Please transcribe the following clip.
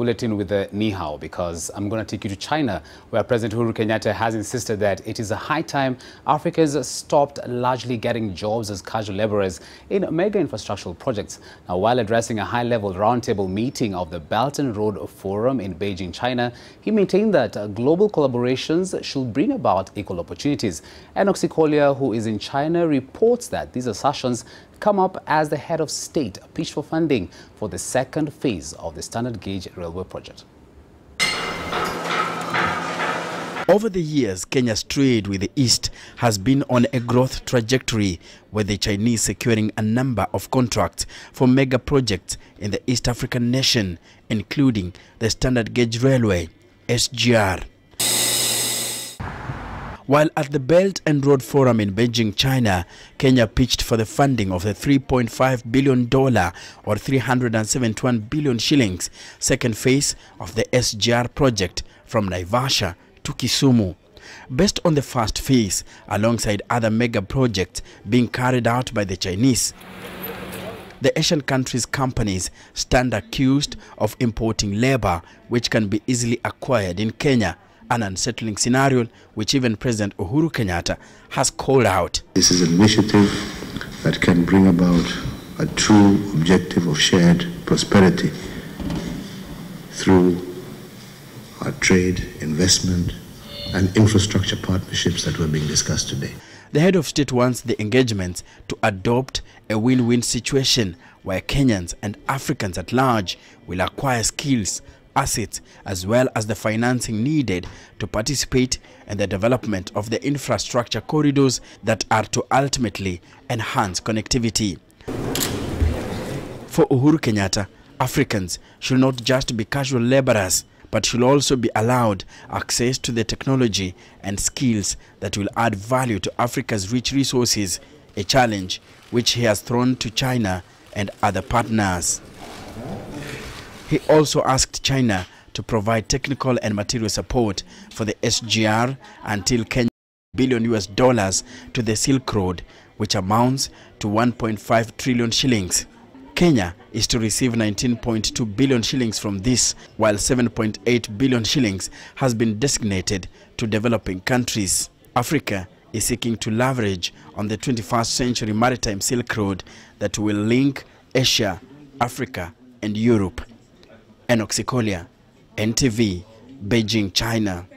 We'll let in with the Ni Hao, because I'm going to take you to China, where President Uhuru Kenyatta has insisted that it is a high time Africans stopped largely getting jobs as casual laborers in mega infrastructural projects. Now, while addressing a high-level roundtable meeting of the Belt and Road Forum in Beijing, China, he maintained that global collaborations should bring about equal opportunities. Enock Sikolia, who is in China, reports that these assertions come up as the head of state pitched for funding for the second phase of the standard gauge railway project. Over the years, Kenya's trade with the East has been on a growth trajectory, with the Chinese securing a number of contracts for mega projects in the East African nation, including the standard gauge railway, SGR. While at the Belt and Road Forum in Beijing, China, Kenya pitched for the funding of the $3.5 billion or 371 billion shillings second phase of the SGR project from Naivasha to Kisumu. Based on the first phase, alongside other mega projects being carried out by the Chinese, the Asian countries' companies stand accused of importing labor which can be easily acquired in Kenya, an unsettling scenario which even President Uhuru Kenyatta has called out. This is an initiative that can bring about a true objective of shared prosperity through our trade, investment, and infrastructure partnerships that were being discussed today. The head of state wants the engagements to adopt a win-win situation where Kenyans and Africans at large will acquire skills, assets, as well as the financing needed to participate in the development of the infrastructure corridors that are to ultimately enhance connectivity. For Uhuru Kenyatta, Africans should not just be casual laborers, but should also be allowed access to the technology and skills that will add value to Africa's rich resources, a challenge which he has thrown to China and other partners. He also asked China to provide technical and material support for the SGR until Kenya $1 billion to the Silk Road, which amounts to 1.5 trillion shillings. Kenya is to receive 19.2 billion shillings from this, while 7.8 billion shillings has been designated to developing countries. Africa is seeking to leverage on the 21st century maritime Silk Road that will link Asia, Africa, and Europe. Enock Sikolia, NTV, Beijing, China.